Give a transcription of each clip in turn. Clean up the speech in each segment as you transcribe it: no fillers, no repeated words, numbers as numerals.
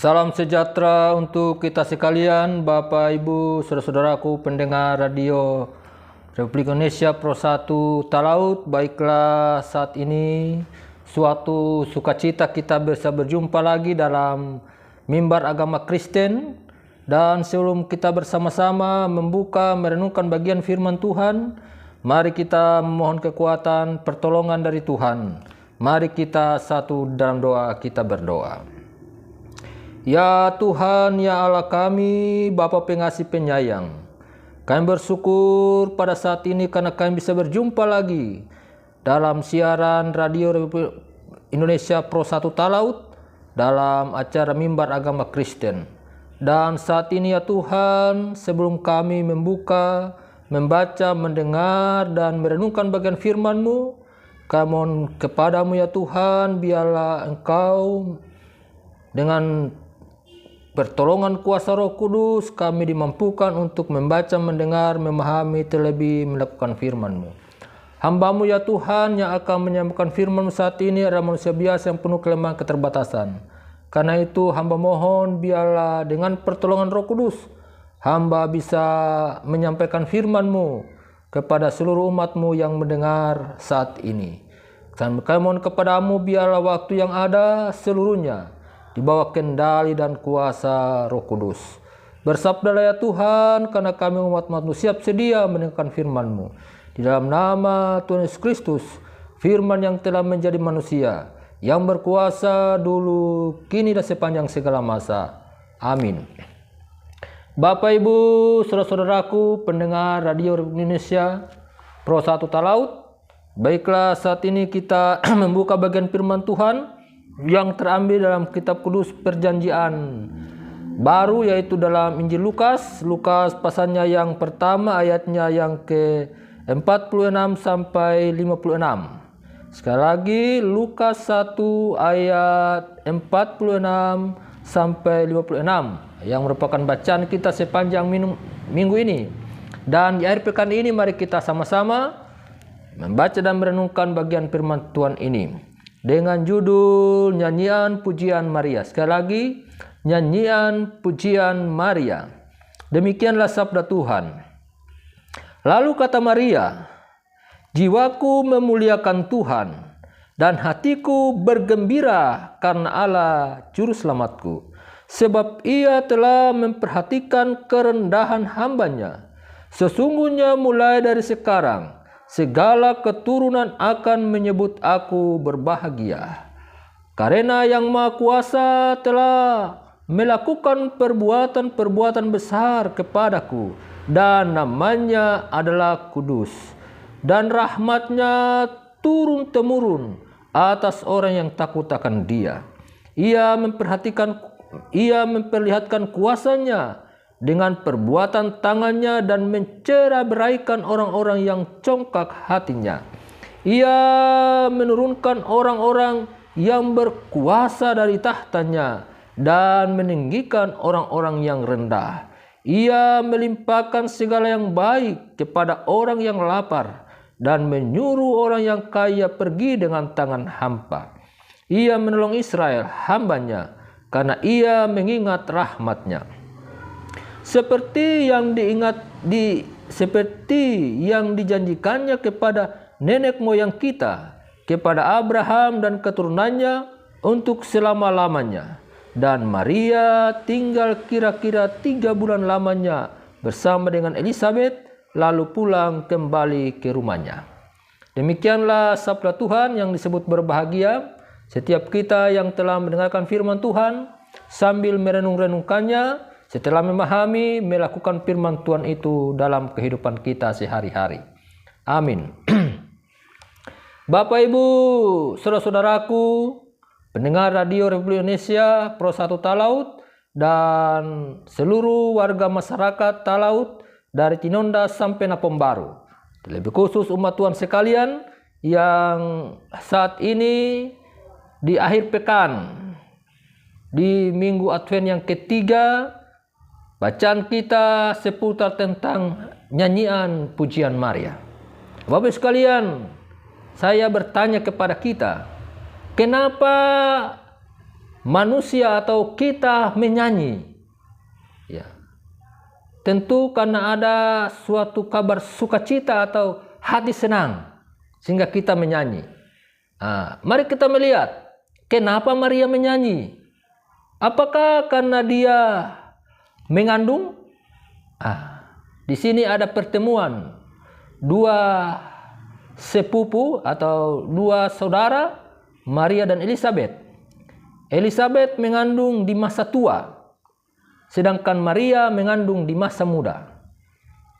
Salam sejahtera untuk kita sekalian, Bapak Ibu, saudara-saudaraku pendengar radio Republik Indonesia Pro 1 Talaut. Baiklah, saat ini suatu sukacita kita bisa berjumpa lagi dalam mimbar agama Kristen. Dan sebelum kita bersama-sama membuka merenungkan bagian firman Tuhan, mari kita memohon kekuatan pertolongan dari Tuhan. Mari kita satu dalam doa, kita berdoa. Ya Tuhan, ya Allah kami, Bapa pengasih penyayang, kami bersyukur pada saat ini karena kami bisa berjumpa lagi dalam siaran radio Republik Indonesia Pro 1 Talaut dalam acara mimbar agama Kristen. Dan saat ini ya Tuhan, sebelum kami membuka, membaca, mendengar, dan merenungkan bagian firman-Mu, kami mohon kepadamu ya Tuhan, biarlah Engkau dengan pertolongan kuasa Roh Kudus kami dimampukan untuk membaca, mendengar, memahami, terlebih melakukan firman-Mu. Hamba-Mu ya Tuhan yang akan menyampaikan firman-Mu saat ini adalah manusia biasa yang penuh kelemahan keterbatasan. Karena itu hamba mohon biarlah dengan pertolongan Roh Kudus hamba bisa menyampaikan firman-Mu kepada seluruh umat-Mu yang mendengar saat ini. Dan kami mohon kepadamu biarlah waktu yang ada seluruhnya di bawah kendali dan kuasa Roh Kudus. Bersabdalah ya Tuhan, karena kami umat-Mu siap sedia mendengarkan firman-Mu. Di dalam nama Tuhan Yesus Kristus, firman yang telah menjadi manusia, yang berkuasa dulu, kini dan sepanjang segala masa. Amin. Bapak Ibu, saudara-saudaraku pendengar radio Republik Indonesia Pro 1 Talaut, baiklah saat ini kita membuka bagian firman Tuhan yang terambil dalam kitab kudus perjanjian baru, yaitu dalam Injil Lukas pasalnya yang pertama ayatnya yang ke-46 sampai 56. Sekali lagi Lukas 1 ayat 46 sampai 56 yang merupakan bacaan kita sepanjang minggu ini. Dan di akhir pekan ini mari kita sama-sama membaca dan merenungkan bagian firman Tuhan ini dengan judul Nyanyian Pujian Maria. Sekali lagi, Nyanyian Pujian Maria. Demikianlah sabda Tuhan. Lalu kata Maria, jiwaku memuliakan Tuhan, dan hatiku bergembira karena Allah Juru Selamatku. Sebab ia telah memperhatikan kerendahan hambanya. Sesungguhnya mulai dari sekarang, segala keturunan akan menyebut aku berbahagia. Karena Yang Maha Kuasa telah melakukan perbuatan-perbuatan besar kepadaku, dan namanya adalah kudus. Dan rahmatnya turun-temurun atas orang yang takut akan Dia. Ia memperlihatkan kuasanya dengan perbuatan tangannya dan mencerah-beraikan orang-orang yang congkak hatinya. Ia menurunkan orang-orang yang berkuasa dari tahtanya dan meninggikan orang-orang yang rendah. Ia melimpahkan segala yang baik kepada orang yang lapar dan menyuruh orang yang kaya pergi dengan tangan hampa. Ia menolong Israel hambanya karena ia mengingat rahmatnya. Seperti yang dijanjikannya kepada nenek moyang kita, kepada Abraham dan keturunannya untuk selama-lamanya. Dan Maria tinggal kira-kira 3 bulan lamanya bersama dengan Elisabet, lalu pulang kembali ke rumahnya. Demikianlah sabda Tuhan yang disebut berbahagia setiap kita yang telah mendengarkan firman Tuhan sambil merenung-renungkannya, setelah memahami, melakukan firman Tuhan itu dalam kehidupan kita sehari-hari. Amin. Bapak Ibu, saudara-saudaraku, pendengar radio Republik Indonesia Pro 1 Talaut, dan seluruh warga masyarakat Talaut dari Tinonda sampai Napom Baru. Lebih khusus umat Tuhan sekalian yang saat ini di akhir pekan, di minggu Advent yang ketiga, bacaan kita seputar tentang nyanyian pujian Maria. Bapak sekalian, saya bertanya kepada kita, kenapa manusia atau kita menyanyi? Ya. Tentu karena ada suatu kabar sukacita atau hati senang sehingga kita menyanyi. Mari kita melihat kenapa Maria menyanyi. Apakah karena dia mengandung? Di sini ada pertemuan dua sepupu atau dua saudara, Maria dan Elizabeth. Elizabeth mengandung di masa tua, sedangkan Maria mengandung di masa muda.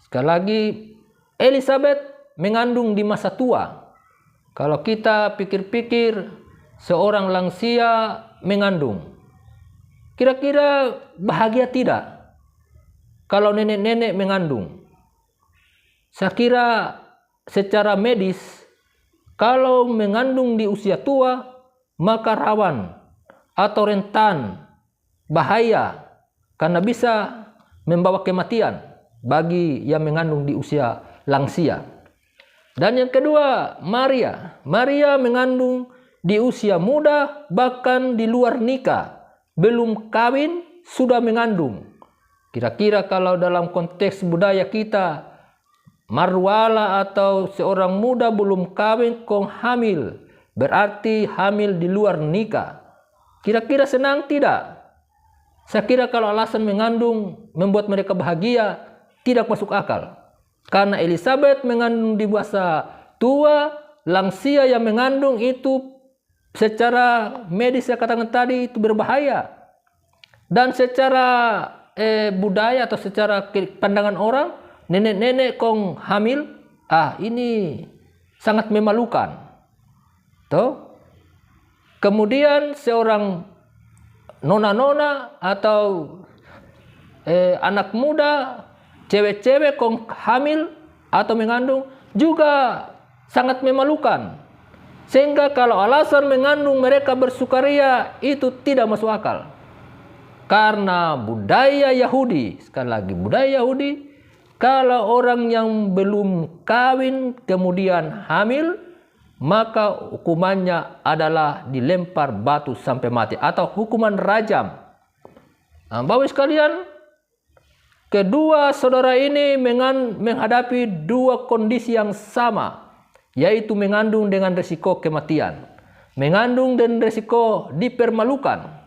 Sekali lagi, Elizabeth mengandung di masa tua. Kalau kita pikir-pikir, seorang lansia mengandung, kira-kira bahagia tidak? Kalau nenek-nenek mengandung, saya kira secara medis, kalau mengandung di usia tua, maka rawan atau rentan bahaya karena bisa membawa kematian bagi yang mengandung di usia lansia. Dan yang kedua, Maria mengandung di usia muda, bahkan di luar nikah, belum kawin sudah mengandung. Kira-kira kalau dalam konteks budaya kita, marwala atau seorang muda belum kawin kong hamil, berarti hamil di luar nikah. Kira-kira senang tidak? Saya kira kalau alasan mengandung membuat mereka bahagia, tidak masuk akal. Karena Elizabeth mengandung di masa tua, lansia yang mengandung itu secara medis saya katakan tadi itu berbahaya. Dan secara budaya atau secara pandangan orang, nenek-nenek kong hamil, ini sangat memalukan. Tuh. Kemudian seorang nona-nona atau anak muda, cewek-cewek kong hamil atau mengandung juga sangat memalukan. Sehingga kalau alasan mengandung mereka bersukaria itu tidak masuk akal. Karena budaya Yahudi, sekali lagi budaya Yahudi, kalau orang yang belum kawin kemudian hamil, maka hukumannya adalah dilempar batu sampai mati atau hukuman rajam. Bapak sekalian, kedua saudara ini menghadapi dua kondisi yang sama, yaitu mengandung dengan risiko kematian, mengandung dan risiko dipermalukan.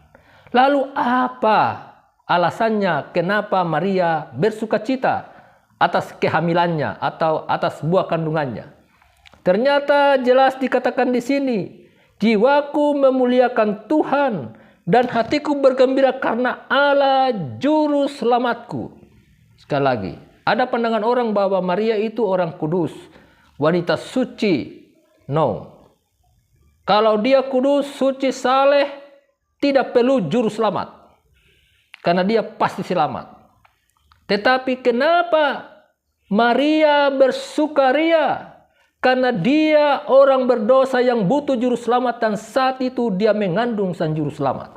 Lalu apa alasannya kenapa Maria bersukacita atas kehamilannya atau atas buah kandungannya? Ternyata jelas dikatakan di sini, jiwaku memuliakan Tuhan dan hatiku bergembira karena Allah juru selamatku. Sekali lagi, ada pandangan orang bahwa Maria itu orang kudus, wanita suci. No. Kalau dia kudus, suci, saleh, tidak perlu juru selamat. Karena dia pasti selamat. Tetapi kenapa Maria bersukaria? Karena dia orang berdosa yang butuh juru selamat dan saat itu dia mengandung sang juru selamat.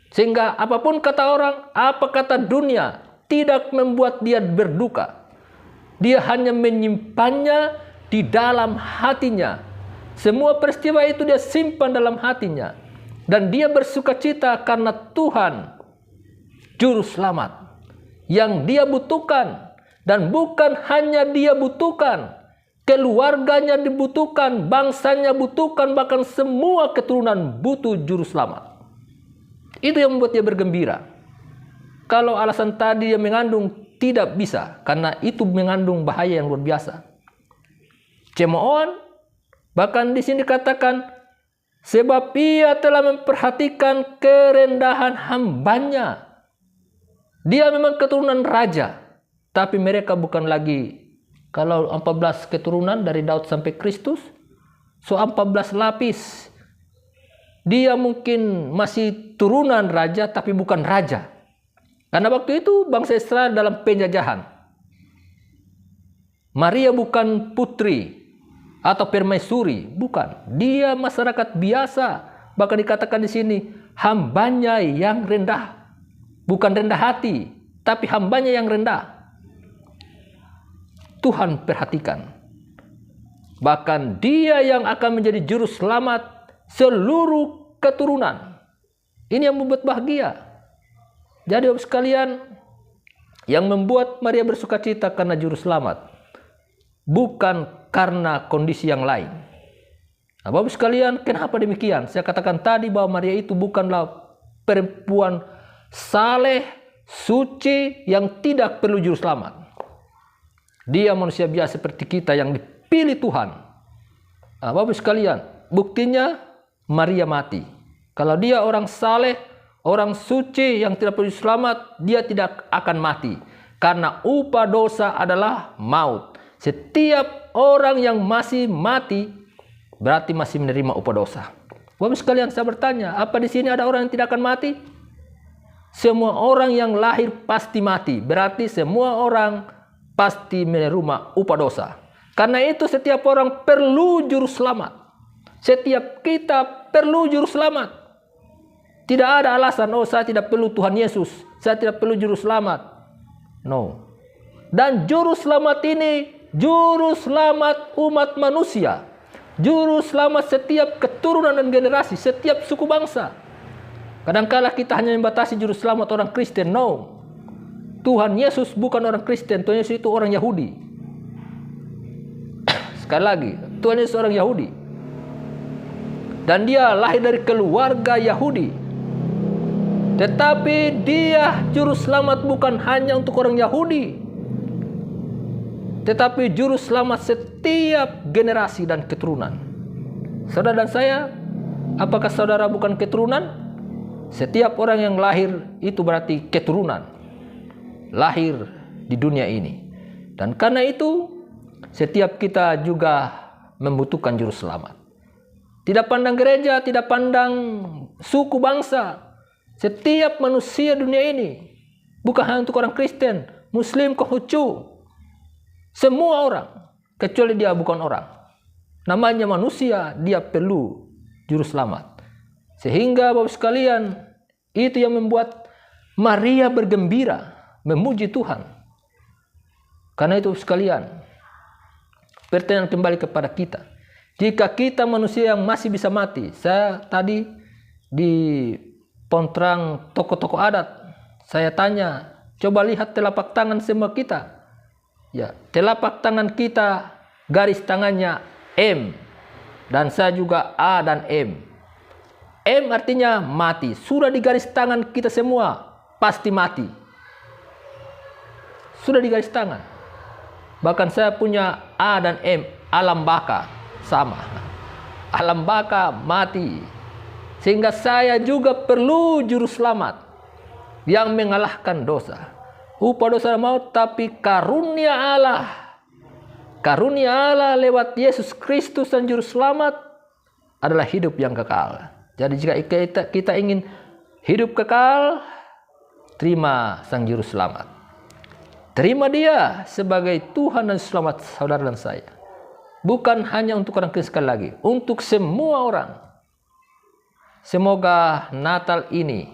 Sehingga apapun kata orang, apa kata dunia, tidak membuat dia berduka. Dia hanya menyimpannya di dalam hatinya. Semua peristiwa itu dia simpan dalam hatinya. Dan dia bersukacita karena Tuhan juru selamat yang dia butuhkan. Dan bukan hanya dia butuhkan, keluarganya dibutuhkan, bangsanya butuhkan, bahkan semua keturunan butuh juru selamat. Itu yang membuat dia bergembira. Kalau alasan tadi dia mengandung, tidak bisa, karena itu mengandung bahaya yang luar biasa. Cemoohan, bahkan di sini katakan, sebab ia telah memperhatikan kerendahan hambanya. Dia memang keturunan raja, tapi mereka bukan lagi, kalau 14 keturunan dari Daud sampai Kristus, 14 lapis. Dia mungkin masih turunan raja, tapi bukan raja. Karena waktu itu bangsa Israel dalam penjajahan. Maria bukan putri atau permaisuri, bukan. Dia masyarakat biasa. Bahkan dikatakan di sini, hambanya yang rendah. Bukan rendah hati, tapi hambanya yang rendah. Tuhan perhatikan. Bahkan dia yang akan menjadi juru selamat seluruh keturunan. Ini yang membuat bahagia. Jadi Bapak sekalian, yang membuat Maria bersuka cita karena juru selamat, bukan karena kondisi yang lain. Nah, Bapak sekalian, kenapa demikian? Saya katakan tadi bahwa Maria itu bukanlah perempuan saleh, suci, yang tidak perlu juru selamat. Dia manusia biasa seperti kita yang dipilih Tuhan. Nah, Bapak sekalian, buktinya Maria mati. Kalau dia orang saleh, orang suci yang tidak perlu selamat, dia tidak akan mati. Karena upah dosa adalah maut. Setiap orang yang masih mati, berarti masih menerima upah dosa. Bapak sekalian, saya bertanya, apa di sini ada orang yang tidak akan mati? Semua orang yang lahir pasti mati. Berarti semua orang pasti menerima upah dosa. Karena itu setiap orang perlu juru selamat. Setiap kita perlu juru selamat. Tidak ada alasan, oh saya tidak perlu Tuhan Yesus, saya tidak perlu juru selamat. No. Dan juru selamat ini, juru selamat umat manusia. Juru selamat setiap keturunan dan generasi, setiap suku bangsa. Kadangkala kita hanya membatasi juru selamat orang Kristen. No. Tuhan Yesus bukan orang Kristen, Tuhan Yesus itu orang Yahudi. Sekali lagi, Tuhan Yesus orang Yahudi. Dan dia lahir dari keluarga Yahudi. Tetapi dia juru selamat bukan hanya untuk orang Yahudi, tetapi juru selamat setiap generasi dan keturunan. Saudara dan saya, apakah saudara bukan keturunan? Setiap orang yang lahir itu berarti keturunan, lahir di dunia ini. Dan karena itu, setiap kita juga membutuhkan juru selamat. Tidak pandang gereja, tidak pandang suku bangsa. Setiap manusia dunia ini, bukan hanya untuk orang Kristen, Muslim, Konghucu, semua orang, kecuali dia bukan orang. Namanya manusia, dia perlu juru selamat. Sehingga Bapak sekalian, itu yang membuat Maria bergembira, memuji Tuhan. Karena itu Bapak sekalian, pertanyaan kembali kepada kita. Jika kita manusia yang masih bisa mati, saya tadi di Pontrang toko-toko adat, saya tanya, coba lihat telapak tangan semua kita. Ya, telapak tangan kita garis tangannya M, dan saya juga A dan M. M artinya mati. Sudah di garis tangan kita semua pasti mati. Sudah di garis tangan. Bahkan saya punya A dan M, alam baka sama. Alam baka mati. Sehingga saya juga perlu juru selamat yang mengalahkan dosa. Upah dosa maut, tapi karunia Allah. Karunia Allah lewat Yesus Kristus dan juru selamat adalah hidup yang kekal. Jadi jika kita ingin hidup kekal, terima sang juru selamat. Terima dia sebagai Tuhan dan selamat saudara dan saya. Bukan hanya untuk orang Kristen, sekali lagi, untuk semua orang. Semoga Natal ini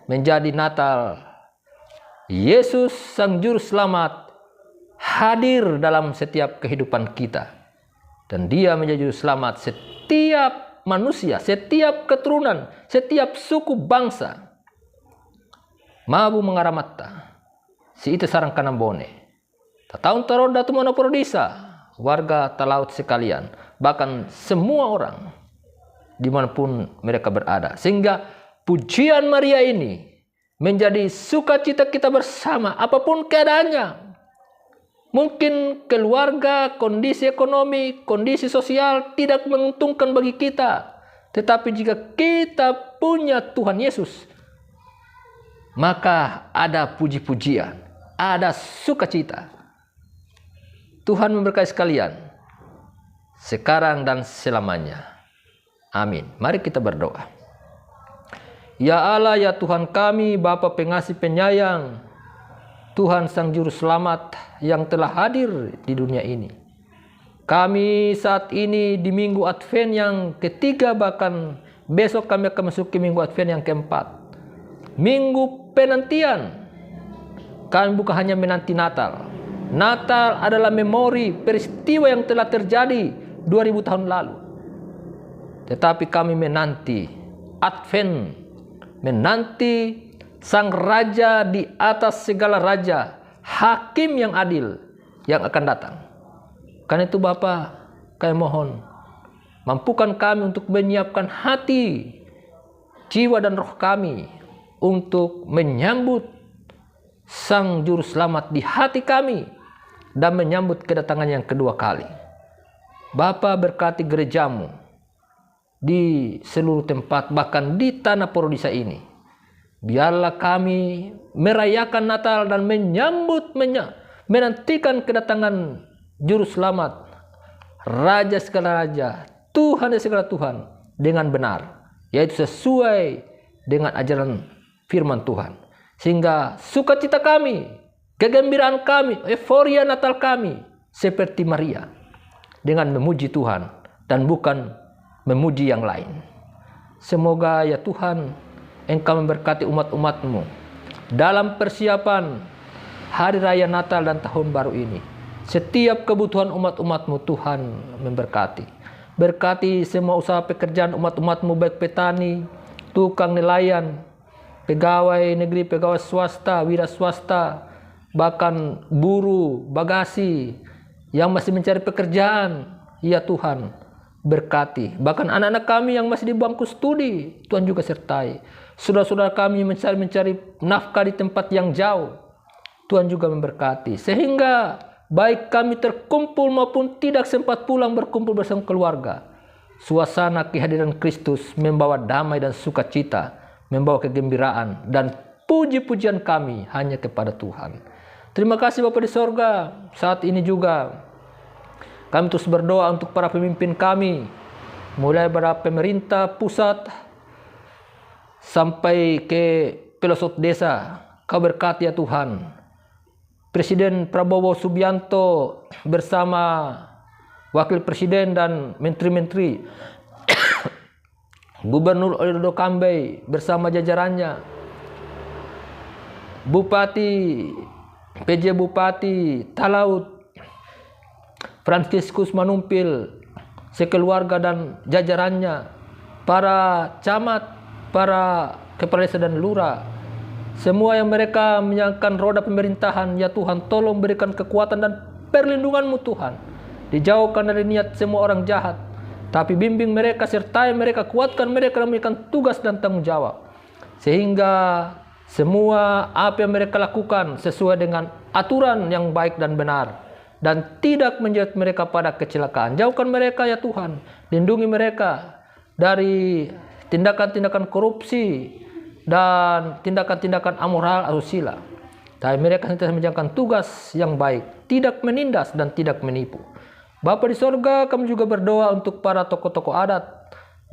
menjadi Natal Yesus sang juru selamat hadir dalam setiap kehidupan kita. Dan dia menjadi juru selamat setiap manusia, setiap keturunan, setiap suku bangsa. Mabu mengaramatta, si itu sarang kanambone. Tataun taroda tu monoporodisa, warga talaut sekalian, bahkan semua orang dimanapun mereka berada. Sehingga pujian Maria ini menjadi sukacita kita bersama apapun keadaannya. Mungkin keluarga, kondisi ekonomi, kondisi sosial tidak menguntungkan bagi kita. Tetapi jika kita punya Tuhan Yesus, maka ada puji-pujian, ada sukacita. Tuhan memberkati sekalian, sekarang dan selamanya. Amin. Mari kita berdoa. Ya Allah, ya Tuhan kami, Bapa pengasih penyayang, Tuhan sang juru selamat yang telah hadir di dunia ini. Kami saat ini di minggu Advent yang ketiga, bahkan besok kami akan masuk ke minggu Advent yang keempat. Minggu penantian. Kami bukan hanya menanti Natal. Natal adalah memori peristiwa yang telah terjadi 2000 tahun lalu. Tetapi kami menanti Advent menanti Sang Raja di atas segala raja, Hakim yang adil yang akan datang. Karena itu Bapa, kami mohon, mampukan kami untuk menyiapkan hati, jiwa dan roh kami untuk menyambut Sang Juru Selamat di hati kami dan menyambut kedatangan yang kedua kali. Bapa, berkati gerejamu di seluruh tempat, bahkan di tanah Prodisa ini. Biarlah kami merayakan Natal dan menantikan kedatangan Juru Selamat, Raja segala raja, Tuhan dari segala Tuhan dengan benar, yaitu sesuai dengan ajaran firman Tuhan. Sehingga sukacita kami, kegembiraan kami, euforia Natal kami seperti Maria, dengan memuji Tuhan dan bukan memuji yang lain. Semoga ya Tuhan, Engkau memberkati umat-umat-Mu dalam persiapan Hari Raya Natal dan Tahun Baru ini. Setiap kebutuhan umat-umat-Mu Tuhan memberkati. Berkati semua usaha pekerjaan umat-umat-Mu, baik petani, tukang nelayan, pegawai negeri, pegawai swasta, wira swasta, bahkan buruh, bagasi yang masih mencari pekerjaan. Ya Tuhan, berkati. Bahkan anak-anak kami yang masih di bangku studi, Tuhan juga sertai. Saudara-saudara kami mencari nafkah di tempat yang jauh, Tuhan juga memberkati. Sehingga baik kami terkumpul maupun tidak sempat pulang berkumpul bersama keluarga, suasana kehadiran Kristus membawa damai dan sukacita, membawa kegembiraan dan puji-pujian kami hanya kepada Tuhan. Terima kasih Bapa di sorga. Saat ini juga kami terus berdoa untuk para pemimpin kami, mulai dari pemerintah pusat sampai ke pelosok desa. Kau berkati ya Tuhan. Presiden Prabowo Subianto bersama Wakil Presiden dan Menteri-Menteri, Gubernur Ridho Kambai bersama jajarannya, Bupati, PJ Bupati Talaut, Fransiskus Manumpil, sekeluarga dan jajarannya, para camat, para kepala desa dan lurah, semua yang mereka menyangkan roda pemerintahan, ya Tuhan, tolong berikan kekuatan dan perlindungan-Mu Tuhan. Dijauhkan dari niat semua orang jahat, tapi bimbing mereka, sertai mereka, kuatkan mereka dalam memberikan tugas dan tanggung jawab. Sehingga semua apa yang mereka lakukan sesuai dengan aturan yang baik dan benar, dan tidak menjerat mereka pada kecelakaan. Jauhkan mereka ya Tuhan, lindungi mereka dari tindakan-tindakan korupsi dan tindakan-tindakan amoral asusila. Tapi mereka senantiasa menjalankan tugas yang baik, tidak menindas dan tidak menipu. Bapa di sorga, kami juga berdoa untuk para tokoh-tokoh adat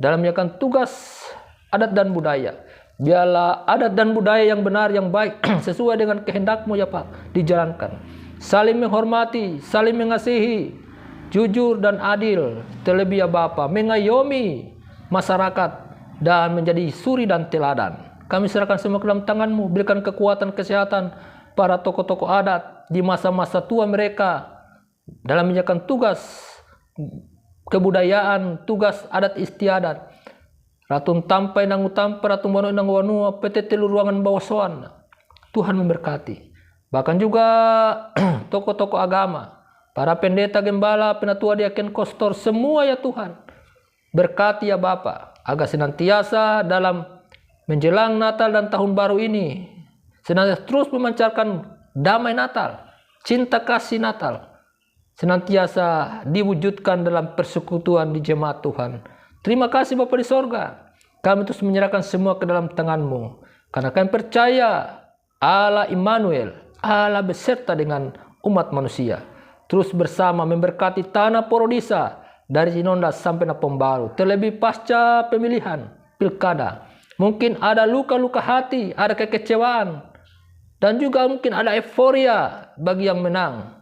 dalam menjalankan tugas adat dan budaya. Biarlah adat dan budaya yang benar, yang baik, sesuai dengan kehendak-Mu ya Pak, dijalankan. Saling menghormati, saling mengasihi, jujur dan adil. Terlebih ya Bapa, mengayomi masyarakat dan menjadi suri dan teladan. Kami serahkan semua ke dalam tangan-Mu. Berikan kekuatan, kesehatan para tokoh-tokoh adat di masa-masa tua mereka dalam menjalankan tugas kebudayaan, tugas adat istiadat. Ratun tampai nangu tampai, ratun wanu nangu wanu, PT telur ruangan bawasoan. Tuhan memberkati. Bahkan juga tokoh-tokoh agama, para pendeta, gembala, penatua, diaken, kostor, semua ya Tuhan. Berkati ya Bapa, agar senantiasa dalam menjelang Natal dan Tahun Baru ini, senantiasa terus memancarkan damai Natal, cinta kasih Natal, senantiasa diwujudkan dalam persekutuan di jemaat Tuhan. Terima kasih Bapa di sorga. Kami terus menyerahkan semua ke dalam tangan-Mu, karena kami percaya Allah Immanuel, Allah beserta dengan umat manusia, terus bersama memberkati tanah Prodisa dari Sinonda sampai Napom Baru. Terlebih pasca pemilihan pilkada, mungkin ada luka-luka hati, ada kekecewaan, dan juga mungkin ada euforia bagi yang menang.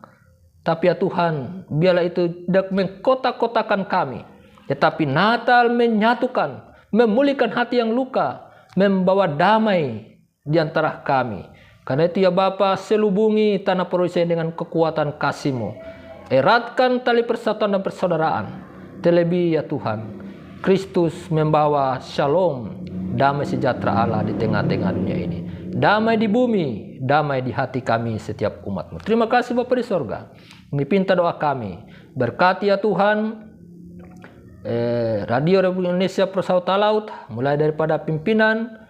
Tapi ya Tuhan, biarlah itu tidak mengkotak-kotakan kami, tetapi Natal menyatukan, memulihkan hati yang luka, membawa damai di antara kami. Karena itu ya Bapa, selubungi tanah Prodisa dengan kekuatan kasih-Mu. Eratkan tali persatuan dan persaudaraan. Terlebih ya Tuhan, Kristus membawa shalom, damai sejahtera Allah di tengah-tengah dunia ini. Damai di bumi, damai di hati kami setiap umat-Mu. Terima kasih Bapa di sorga. Kami pinta doa kami. Berkati ya Tuhan, Radio Republik Indonesia Pro Satu Talaut, mulai daripada pimpinan,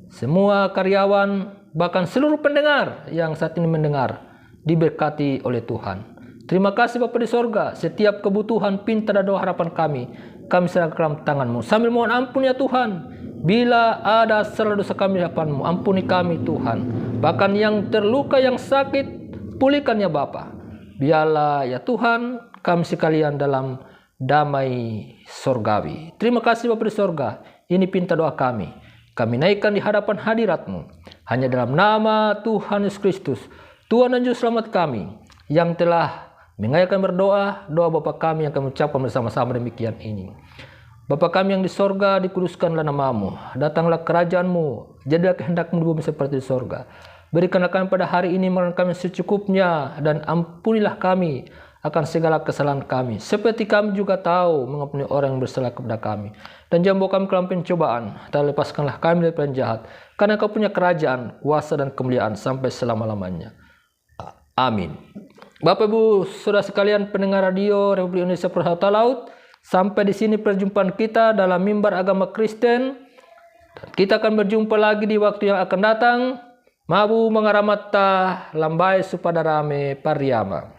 semua karyawan, bahkan seluruh pendengar yang saat ini mendengar, diberkati oleh Tuhan. Terima kasih Bapa di sorga, setiap kebutuhan, pinta dan doa harapan kami serahkan dalam tangan-Mu. Sambil mohon ampun ya Tuhan, bila ada salah dosa kami di hadapan-Mu, ampuni kami Tuhan. Bahkan yang terluka, yang sakit, pulihkan ya Bapa. Biarlah ya Tuhan, kami sekalian dalam damai sorgawi. Terima kasih Bapa di sorga, ini pinta doa kami. Kami naikkan di hadapan hadirat-Mu. Hanya dalam nama Tuhan Yesus Kristus, Tuhan dan Juru Selamat kami, yang telah mengayakan berdoa, doa Bapa kami yang kami ucapkan bersama-sama demikian ini. Bapa kami yang di sorga, dikuduskanlah nama-Mu. Datanglah kerajaan-Mu, jadilah kehendak-Mu di bumi seperti di sorga. Berikanlah kami pada hari ini makan kami secukupnya, dan ampunilah kami akan segala kesalahan kami, seperti kami juga tahu mengampuni orang yang bersalah kepada kami. Dan jangan bawa kami ke dalam pencobaan, tapi lepaskanlah kami dari jahat, karena Kau punya kerajaan, kuasa dan kemuliaan sampai selama-lamanya. Amin. Bapak Ibu Saudara sekalian pendengar Radio Republik Indonesia Pro Satu Talaut, sampai di sini perjumpaan kita dalam mimbar agama Kristen. Dan kita akan berjumpa lagi di waktu yang akan datang. Mabu mengaramata lambai supadarame pariama.